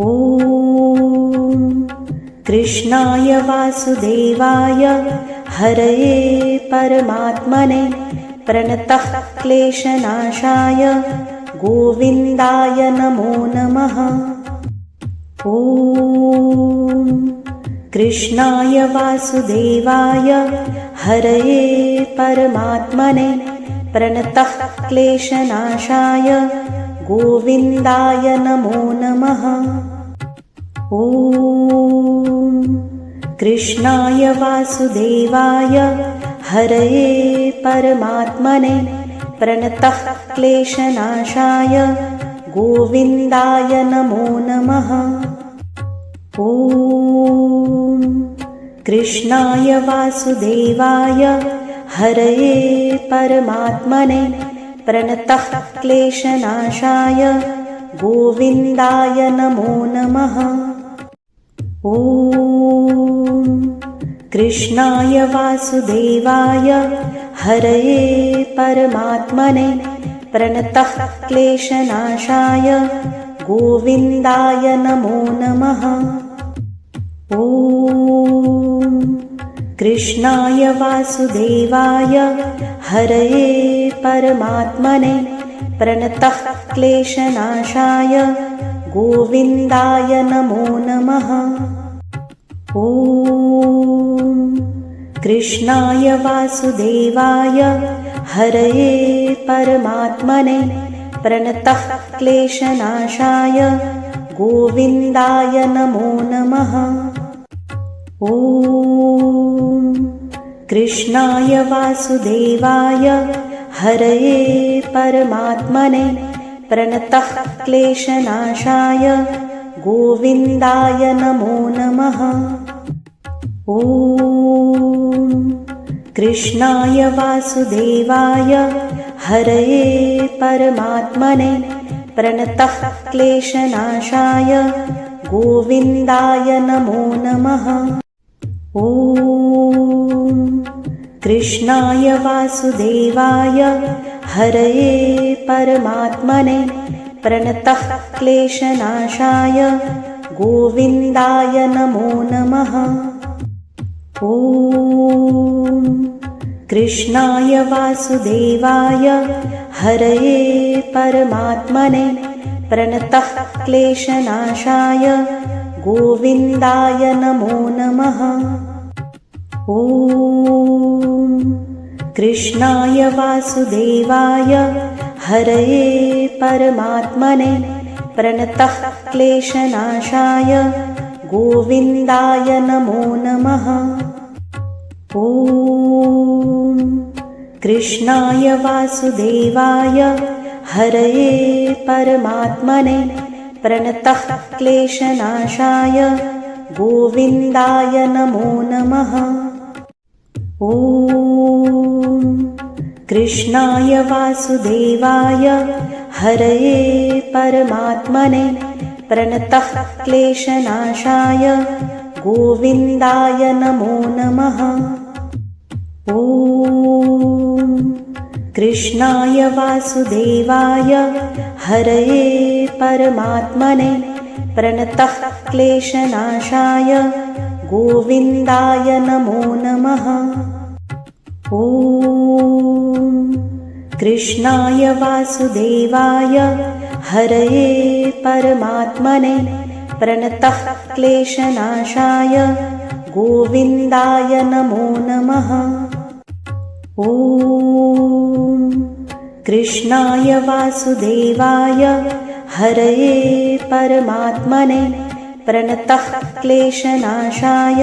ॐ कृष्णाय वासुदेवाय हरये परमात्मने प्रणतः क्लेशनाशाय गोविन्दाय नमो नमः। ॐ कृष्णाय वासुदेवाय हरये परमात्मने प्रणतः क्लेशनाशाय गोविन्दाय नमो नमः। ॐ कृष्णाय वासुदेवाय हरये परमात्मने प्रणतः क्लेशनाशाय गोविन्दाय नमो नमः। ॐ कृष्णाय वासुदेवाय हरये परमात्मने प्रणतः क्लेशनाशाय गोविन्दाय नमो नमः। ॐ कृष्णाय वासुदेवाय हरये परमात्मने प्रणतः क्लेशनाशाय गोविन्दाय नमो नमः। ॐ कृष्णाय वासुदेवाय हरये परमात्मने प्रणतः क्लेशनाशाय गोविन्दाय नमो नमः। ॐ कृष्णाय वासुदेवाय हरये परमात्मने प्रणतः क्लेशनाशाय गोविन्दाय नमो नमः। ॐ कृष्णाय वासुदेवाय हरये परमात्मने प्रणतः क्लेशनाशाय गोविन्दाय नमो नमः। ॐ कृष्णाय वासुदेवाय हरये परमात्मने प्रणतः क्लेशनाशाय गोविन्दाय नमो नमः। ॐ कृष्णाय वासुदेवाय हरये परमात्मने प्रणतः क्लेशनाशाय गोविन्दाय नमो नमः। ॐ कृष्णाय वासुदेवाय हरये परमात्मने प्रणतः क्लेशनाशाय गोविन्दाय नमो नमः। ॐ कृष्णाय वासुदेवाय हरये परमात्मने प्रणतः क्लेशनाशाय गोविन्दाय नमो नमः। ॐ कृष्णाय वासुदेवाय हरये परमात्मने प्रणतः क्लेशनाशाय गोविन्दाय नमो नमः। ॐ कृष्णाय वासुदेवाय हरये परमात्मने प्रणतः क्लेशनाशाय गोविन्दाय नमो नमः। ॐ कृष्णाय वासुदेवाय हरये परमात्मने प्रणतः क्लेशनाशाय गोविन्दाय नमो नमः। ॐ कृष्णाय वासुदेवाय हरये परमात्मने प्रणतः क्लेशनाशाय गोविन्दाय नमो नमः। ॐ कृष्णाय वासुदेवाय हरये परमात्मने प्रणतः क्लेशनाशाय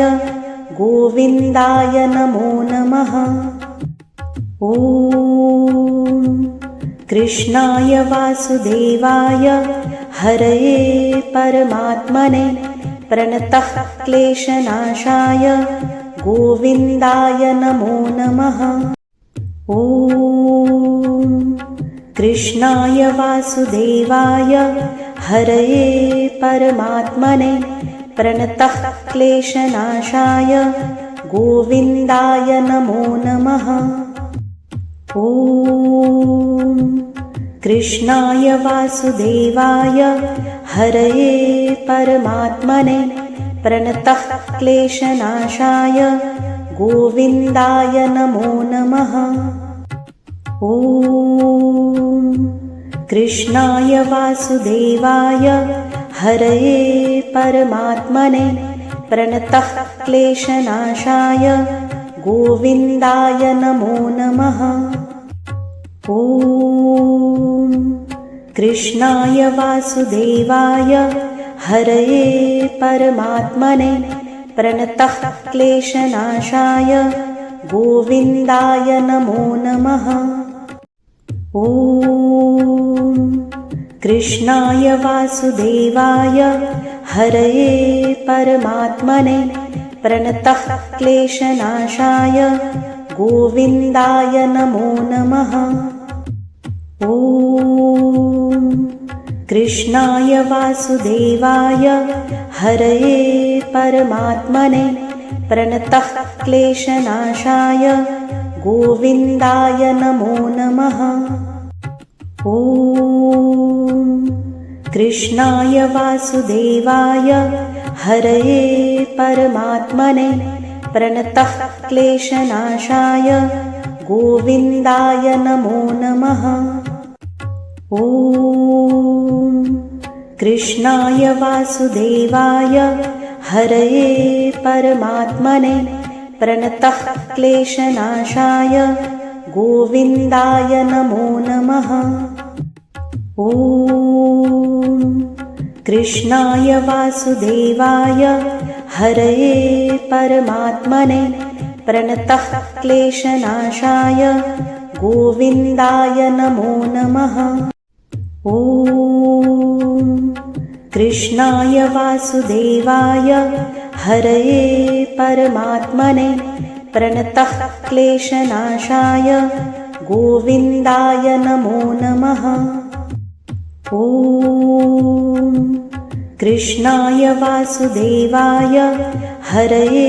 गोविन्दाय नमो नमः। ॐ कृष्णाय वासुदेवाय हरये परमात्मने प्रणतः क्लेशनाशाय गोविन्दाय नमो नमः। ॐ कृष्णाय वासुदेवाय हरये परमात्मने प्रणतः क्लेशनाशाय गोविन्दाय नमो नमः। ॐ कृष्णाय वासुदेवाय हरये परमात्मने प्रणतः क्लेशनाशाय गोविन्दाय नमो नमः। ॐ कृष्णाय वासुदेवाय हरये परमात्मने प्रणतः क्लेशनाशाय गोविन्दाय नमो नमः। ॐ कृष्णाय वासुदेवाय हरये परमात्मने प्रणतः क्लेशनाशाय गोविन्दाय नमो नमः। ॐ कृष्णाय वासुदेवाय हरये परमात्मने प्रणतः क्लेशनाशाय गोविन्दाय नमो नमः। ॐ कृष्णाय वासुदेवाय हरये परमात्मने प्रणतः क्लेशनाशाय गोविन्दाय नमो नमः। ॐ कृष्णाय वासुदेवाय हरये परमात्मने प्रणतः क्लेशनाशाय गोविन्दाय नमो नमः। ॐ कृष्णाय वासुदेवाय हरये परमात्मने प्रणतः क्लेशनाशाय गोविन्दाय नमो नमः। ॐ कृष्णाय वासुदेवाय हरये परमात्मने प्रणतः क्लेशनाशाय गोविन्दाय नमो नमः। ॐ कृष्णाय वासुदेवाय हरये परमात्मने प्रणतः क्लेशनाशाय गोविन्दाय नमो नमः। ॐ कृष्णाय वासुदेवाय हरये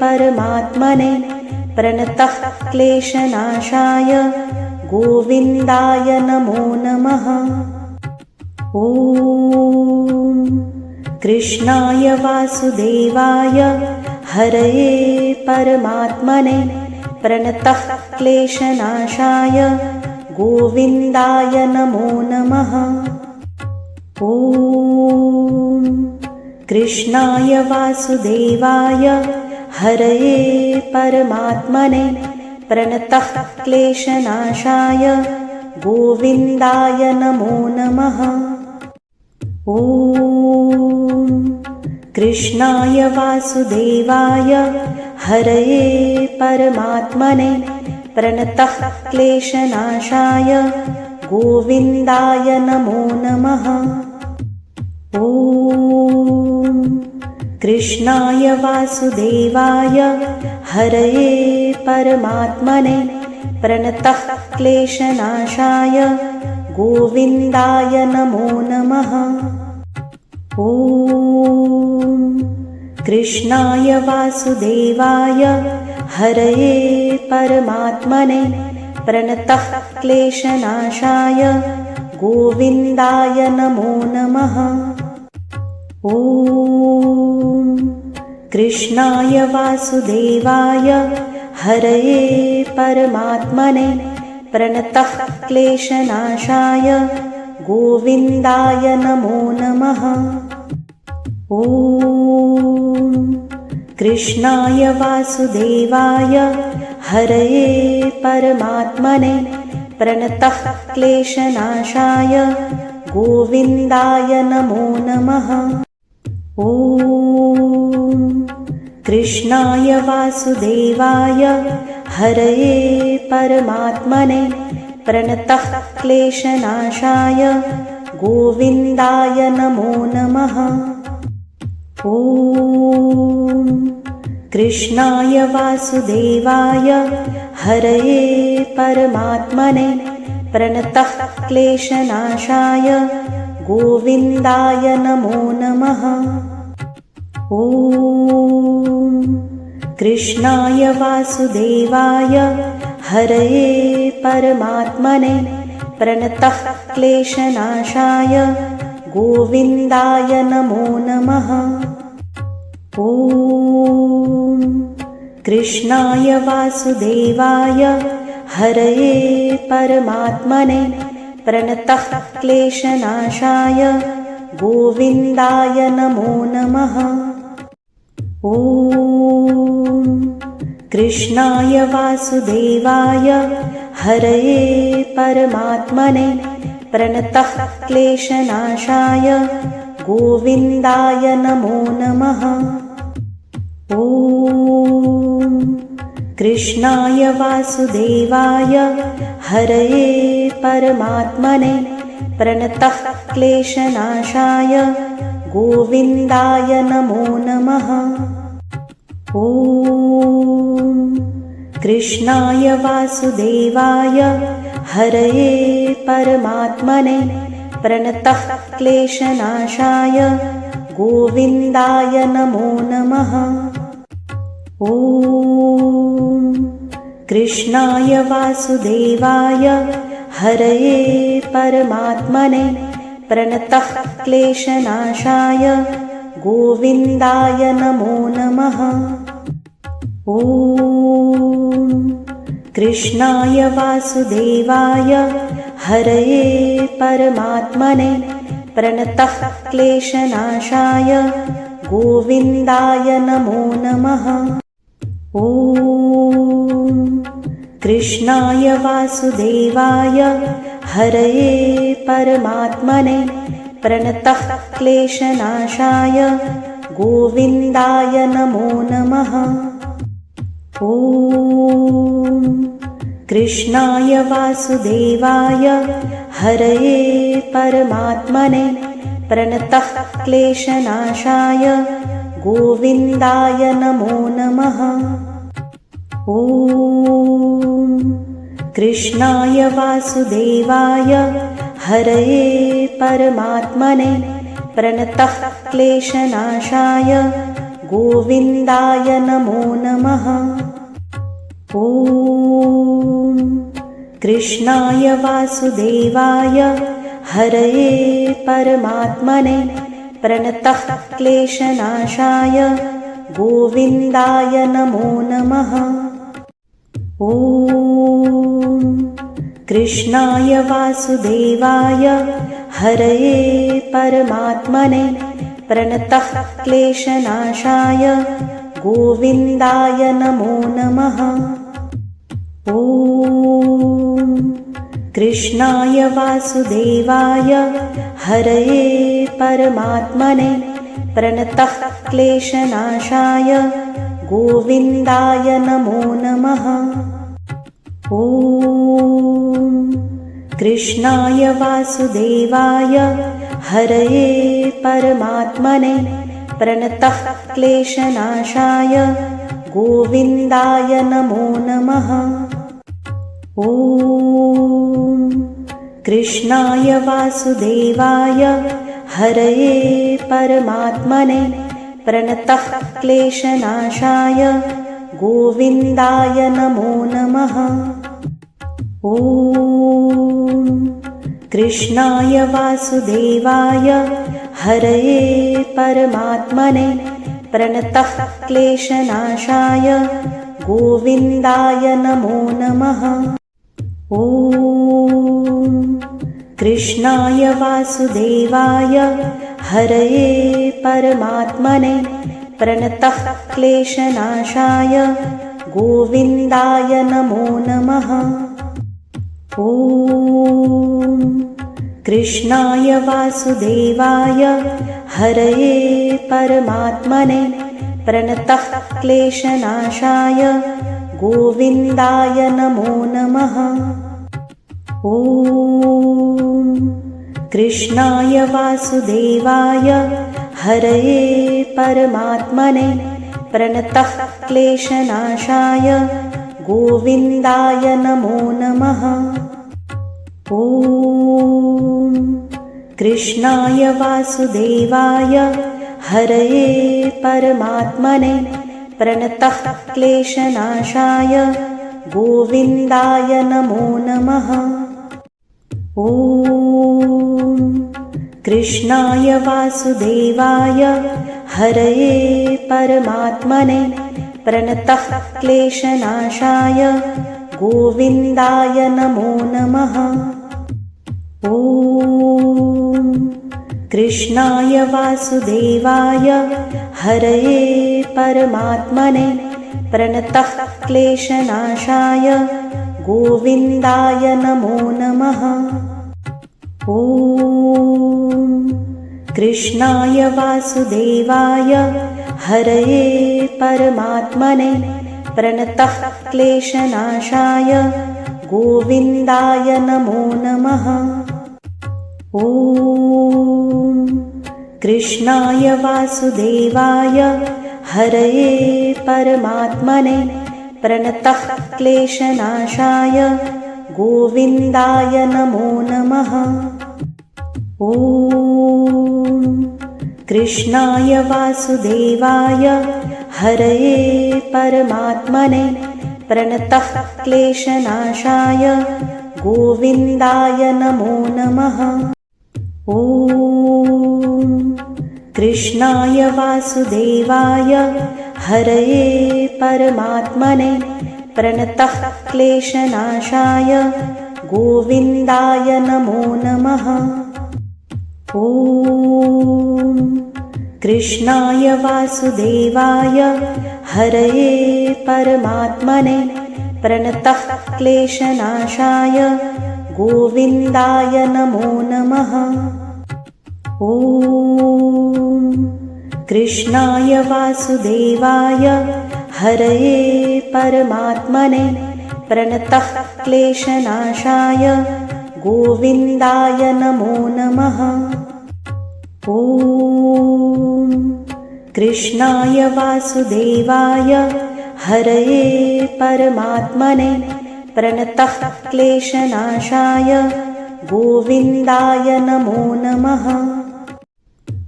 परमात्मने प्रणतः क्लेशनाशाय गोविन्दाय नमो नमः। ॐ कृष्णाय वासुदेवाय हरये परमात्मने प्रणतः क्लेशनाशाय गोविन्दाय नमो नमः। ॐ कृष्णाय वासुदेवाय हरये परमात्मने प्रणतः क्लेशनाशाय गोविन्दाय नमो नमः। ॐ कृष्णाय वासुदेवाय हरये परमात्मने प्रणतः क्लेशनाशाय गोविन्दाय नमो नमः। ॐ कृष्णाय वासुदेवाय हरये परमात्मने प्रणतः क्लेशनाशाय गोविन्दाय नमो नमः। ॐ कृष्णाय वासुदेवाय हरये परमात्मने प्रणतः क्लेशनाशाय गोविन्दाय नमो नमः। ॐ कृष्णाय वासुदेवाय हरये परमात्मने प्रणतः क्लेशनाशाय गोविन्दाय नमो नमः। ॐ कृष्णाय वासुदेवाय हरये परमात्मने प्रणतः क्लेशनाशाय गोविन्दाय नमो नमः। ॐ कृष्णाय वासुदेवाय हरये परमात्मने प्रणतः क्लेशनाशाय गोविन्दाय नमो नमः। ॐ कृष्णाय वासुदेवाय हरये परमात्मने प्रणतः क्लेशनाशाय गोविन्दाय नमो नमः। ॐ कृष्णाय वासुदेवाय हरये परमात्मने प्रणतः क्लेशनाशाय गोविन्दाय नमो नमः। ॐ कृष्णाय वासुदेवाय हरये परमात्मने प्रणतः क्लेशनाशाय गोविन्दाय नमो नमः। ॐ कृष्णाय वासुदेवाय हरये परमात्मने प्रणतः क्लेशनाशाय गोविन्दाय नमो नमः। ॐ कृष्णाय वासुदेवाय हरये परमात्मने प्रणतः क्लेशनाशाय गोविन्दाय नमो नमः। ॐ कृष्णाय वासुदेवाय हरये परमात्मने प्रणतः क्लेशनाशाय गोविन्दाय नमो नमः। ॐ कृष्णाय वासुदेवाय हरये परमात्मने प्रणतः क्लेशनाशाय गोविन्दाय नमो नमः। ॐ कृष्णाय वासुदेवाय हरये परमात्मने प्रणतः क्लेशनाशाय गोविन्दाय नमो नमः। ॐ कृष्णाय वासुदेवाय हरये परमात्मने प्रणतः क्लेशनाशाय गोविन्दाय नमो नमः। ॐ कृष्णाय वासुदेवाय हरये परमात्मने प्रणतः क्लेशनाशाय गोविन्दाय नमो नमः। ॐ कृष्णाय वासुदेवाय हरये परमात्मने प्रणतः क्लेशनाशाय गोविन्दाय नमो नमः। ॐ कृष्णाय वासुदेवाय हरये परमात्मने प्रणतः क्लेशनाशाय गोविन्दाय नमो नमः। ॐ कृष्णाय वासुदेवाय हरये परमात्मने प्रणतः क्लेशनाशाय गोविन्दाय नमो नमः। ॐ कृष्णाय वासुदेवाय हरये परमात्मने प्रणतः क्लेशनाशाय गोविन्दाय नमो नमः। ॐ कृष्णाय वासुदेवाय हरये परमात्मने प्रणतः क्लेशनाशाय गोविन्दाय नमो नमः। ॐ कृष्णाय वासुदेवाय हरये परमात्मने प्रणतः क्लेशनाशाय गोविन्दाय नमो नमः। ॐ कृष्णाय वासुदेवाय हरये परमात्मने प्रणतः क्लेशनाशाय गोविन्दाय नमो नमः। ॐ कृष्णाय वासुदेवाय हरये परमात्मने प्रणतः क्लेशनाशाय गोविन्दाय नमो नमः। ॐ कृष्णाय वासुदेवाय हरये परमात्मने प्रणतः क्लेशनाशाय गोविन्दाय नमो नमः। ॐ कृष्णाय वासुदेवाय हरये परमात्मने प्रणतः क्लेशनाशाय गोविन्दाय नमो नमः। ॐ कृष्णाय वासुदेवाय हरये परमात्मने प्रणतः क्लेशनाशाय गोविन्दाय नमो नमः। ॐ कृष्णाय वासुदेवाय हरये परमात्मने प्रणतः क्लेशनाशाय गोविन्दाय नमो नमः। ॐ कृष्णाय वासुदेवाय हरये परमात्मने प्रणतः क्लेशनाशाय गोविन्दाय नमो नमः। ॐ कृष्णाय वासुदेवाय हरये परमात्मने प्रणतः क्लेशनाशाय गोविन्दाय नमो नमः। ॐ कृष्णाय वासुदेवाय हरये परमात्मने प्रणतः क्लेशनाशाय गोविन्दाय नमो नमः। ॐ कृष्णाय वासुदेवाय हरये परमात्मने प्रणतः क्लेशनाशाय गोविन्दाय नमो नमः। ॐ कृष्णाय वासुदेवाय हरये परमात्मने प्रणतः क्लेशनाशाय गोविन्दाय नमो नमः। ॐ कृष्णाय वासुदेवाय हरये परमात्मने प्रणतः क्लेशनाशाय गोविन्दाय नमो नमः। ॐ कृष्णाय वासुदेवाय हरये परमात्मने प्रणतः क्लेशनाशाय गोविन्दाय नमो नमः। ॐ कृष्णाय वासुदेवाय हरये परमात्मने प्रणतः क्लेशनाशाय गोविन्दाय नमो नमः।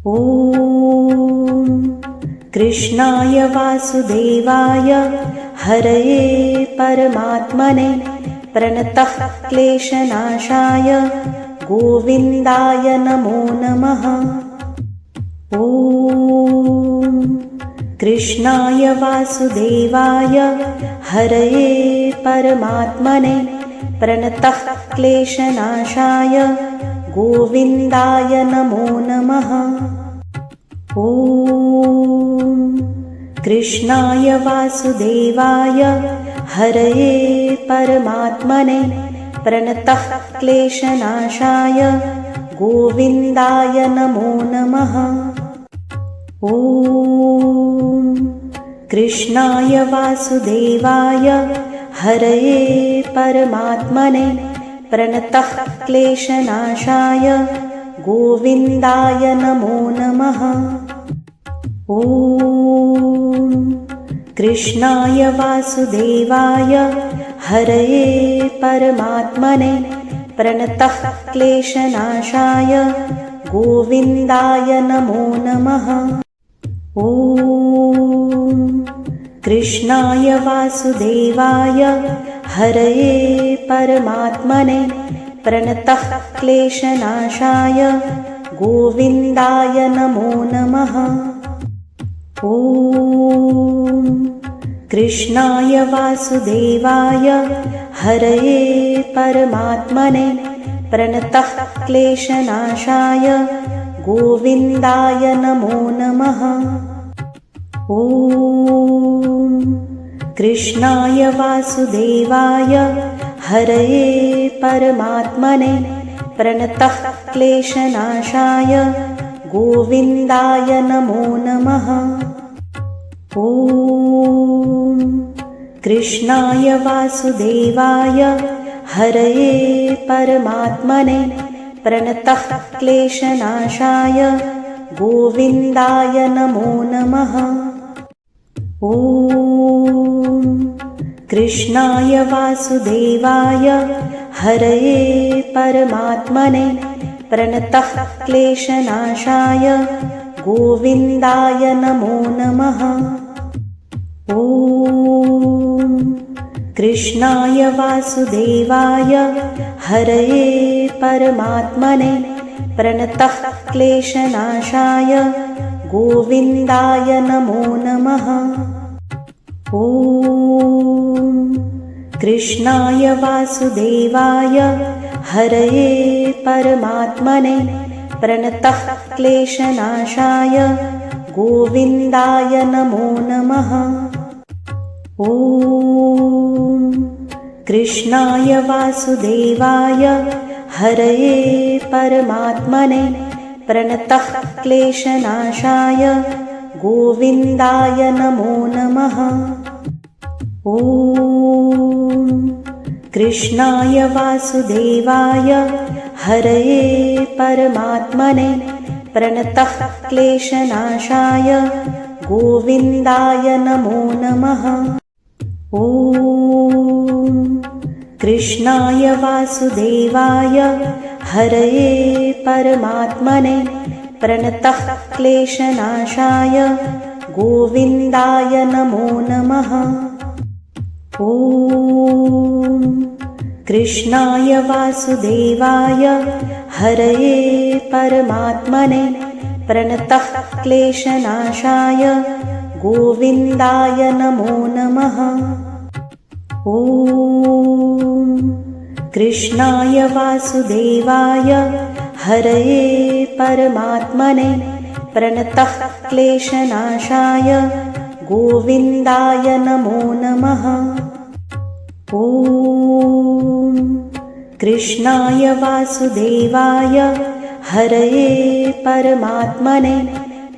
ॐ कृष्णाय वासुदेवाय हरये परमात्मने प्रणतः क्लेशनाशाय गोविन्दाय नमो नमः। ॐ कृष्णाय वासुदेवाय हरये परमात्मने प्रणतः क्लेशनाशाय गोविन्दाय नमो नमः। ॐ कृष्णाय वासुदेवाय हरये परमात्मने प्रणतः क्लेशनाशाय गोविन्दाय नमो नमः। ॐ कृष्णाय वासुदेवाय हरये परमात्मने प्रणतः क्लेशनाशाय गोविन्दाय नमो नमः। ॐ कृष्णाय वासुदेवाय हरये परमात्मने प्रणतः क्लेशनाशाय गोविन्दाय नमो नमः। ॐ कृष्णाय वासुदेवाय हरये परमात्मने प्रणतः क्लेशनाशाय गोविन्दाय नमो नमः। ॐ कृष्णाय वासुदेवाय हरये परमात्मने प्रणतः क्लेशनाशाय गोविन्दाय नमो नमः। ॐ कृष्णाय वासुदेवाय हरये परमात्मने प्रणतः क्लेशनाशाय गोविन्दाय नमो नमः। ॐ कृष्णाय वासुदेवाय हरये परमात्मने प्रणतः क्लेशनाशाय गोविन्दाय नमो नमः। ॐ कृष्णाय वासुदेवाय हरये परमात्मने प्रणतः क्लेशनाशाय गोविन्दाय नमो नमः। ॐ कृष्णाय वासुदेवाय हरये परमात्मने प्रणतः क्लेशनाशाय गोविन्दाय नमो नमः। ॐ कृष्णाय वासुदेवाय हरये परमात्मने प्रणतः क्लेशनाशाय गोविन्दाय नमो नमः। ॐ कृष्णाय वासुदेवाय हरये परमात्मने प्रणतः क्लेशनाशाय गोविन्दाय नमो नमः। ॐ कृष्णाय वासुदेवाय हरये परमात्मने प्रणतः क्लेशनाशाय गोविन्दाय नमो नमः। ॐ कृष्णाय वासुदेवाय हरये परमात्मने प्रणतः क्लेशनाशाय गोविन्दाय नमो नमः। ॐ कृष्णाय वासुदेवाय हरये परमात्मने प्रणतः क्लेशनाशाय गोविन्दाय नमो नमः। ॐ कृष्णाय वासुदेवाय हरये परमात्मने प्रणतः क्लेशनाशाय गोविन्दाय नमो नमः। ॐ कृष्णाय वासुदेवाय हरये परमात्मने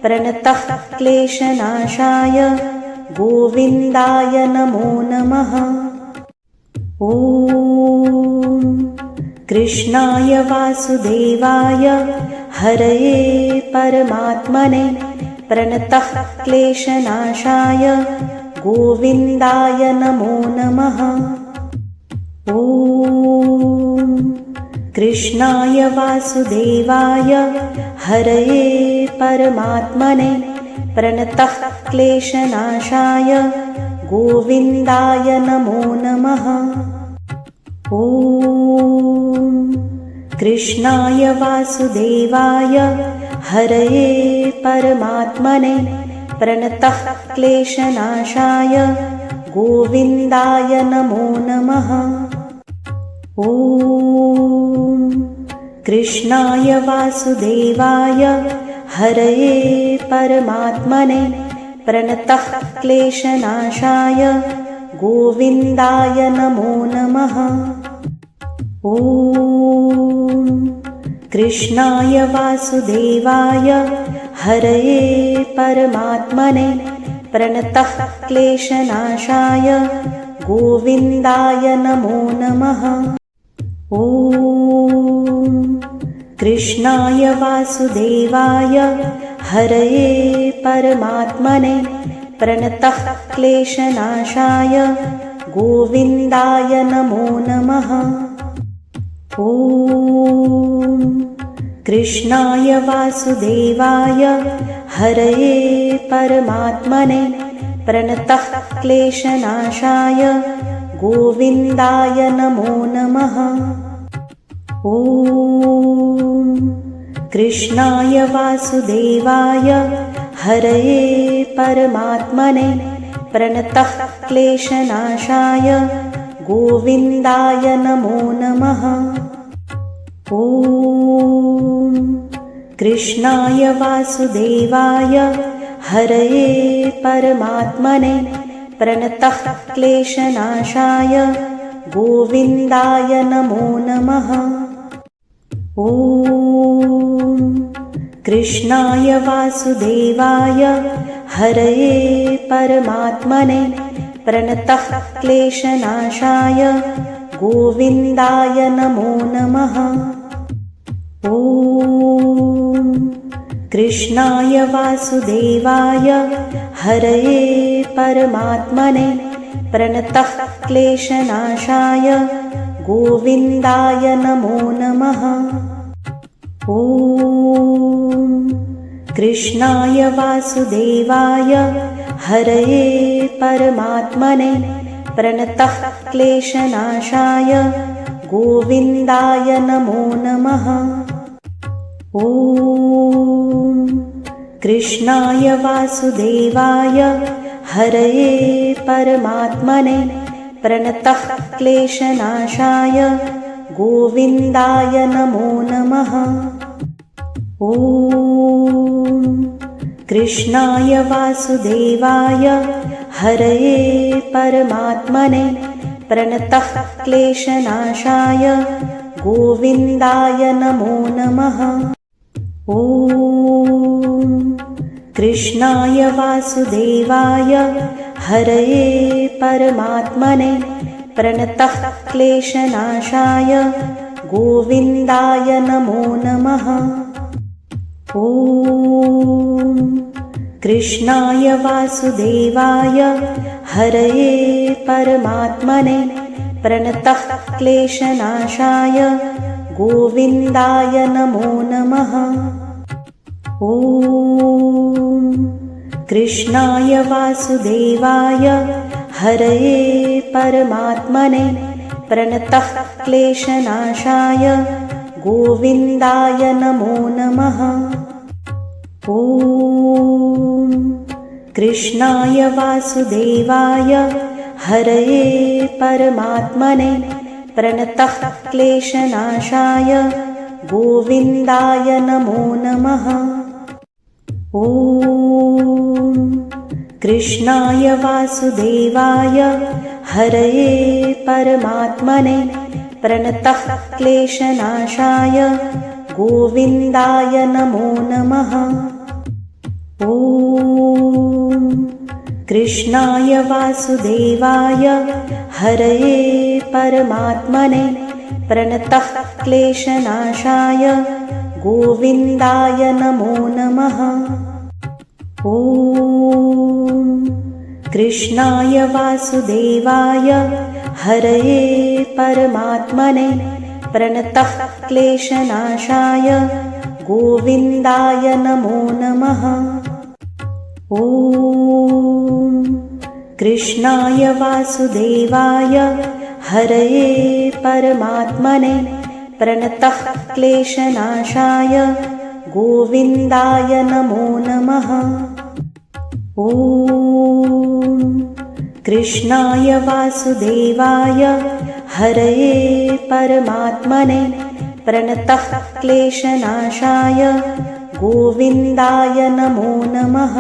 प्रणतः क्लेशनाशाय गोविन्दाय नमो नमः। ॐ कृष्णाय वासुदेवाय हरये परमात्मने प्रणतः क्लेशनाशाय गोविन्दाय नमो नमः। ॐ कृष्णाय वासुदेवाय हरये परमात्मने प्रणतः क्लेशनाशाय गोविन्दाय नमो नमः। ॐ कृष्णाय वासुदेवाय हरये परमात्मने प्रणतः क्लेशनाशाय गोविन्दाय नमो नमः। ॐ कृष्णाय वासुदेवाय हरये परमात्मने प्रणतः क्लेशनाशाय गोविन्दाय नमो नमः। ॐ कृष्णाय वासुदेवाय हरये परमात्मने प्रणतः क्लेशनाशाय गोविन्दाय नमो नमः। ॐ कृष्णाय वासुदेवाय हरये परमात्मने प्रणतः क्लेशनाशाय गोविन्दाय नमो नमः। ॐ कृष्णाय वासुदेवाय हरये परमात्मने प्रणतः क्लेशनाशाय गोविन्दाय नमो नमः। ॐ कृष्णाय वासुदेवाय हरये परमात्मने प्रणतः क्लेशनाशाय गोविन्दाय नमो नमः। ॐ कृष्णाय वासुदेवाय हरये परमात्मने प्रणतः क्लेशनाशाय गोविन्दाय नमो नमः। ॐ कृष्णाय वासुदेवाय हरये परमात्मने प्रणतः क्लेशनाशाय गोविन्दाय नमो नमः। ॐ कृष्णाय वासुदेवाय हरये परमात्मने प्रणतः क्लेशनाशाय गोविन्दाय नमो नमः। ॐ कृष्णाय वासुदेवाय हरये परमात्मने प्रणतः क्लेशनाशाय गोविन्दाय नमो नमः। ॐ ॐ कृष्णाय वासुदेवाय हरये परमात्मने प्रणतः क्लेशनाशाय गोविन्दाय नमो नमः। ॐ कृष्णाय वासुदेवाय हरये परमात्मने प्रणतः क्लेशनाशाय गोविन्दाय नमो नमः। ॐ कृष्णाय वासुदेवाय हरये परमात्मने प्रणतः क्लेशनाशाय गोविन्दाय नमो नमः। ॐ कृष्णाय वासुदेवाय हरये परमात्मने प्रणतः क्लेशनाशाय गोविन्दाय नमो नमः। ॐ कृष्णाय वासुदेवाय हरये परमात्मने प्रणतः क्लेशनाशाय गोविन्दाय नमो नमः। ॐ कृष्णाय वासुदेवाय हरये परमात्मने प्रणतः क्लेशनाशाय गोविन्दाय नमो नमः। ॐ कृष्णाय वासुदेवाय हरये परमात्मने प्रणतः क्लेशनाशाय गोविन्दाय नमो नमः। ॐ कृष्णाय वासुदेवाय हरये परमात्मने प्रणतः क्लेशनाशाय गोविन्दाय नमो नमः। ॐ कृष्णाय वासुदेवाय हरये परमात्मने प्रणतः क्लेशनाशाय गोविन्दाय नमो नमः। ॐ कृष्णाय वासुदेवाय हरये परमात्मने प्रणतः क्लेशनाशाय गोविन्दाय नमो नमः। ॐ कृष्णाय वासुदेवाय हरये परमात्मने प्रणतः क्लेशनाशाय गोविन्दाय नमो नमः।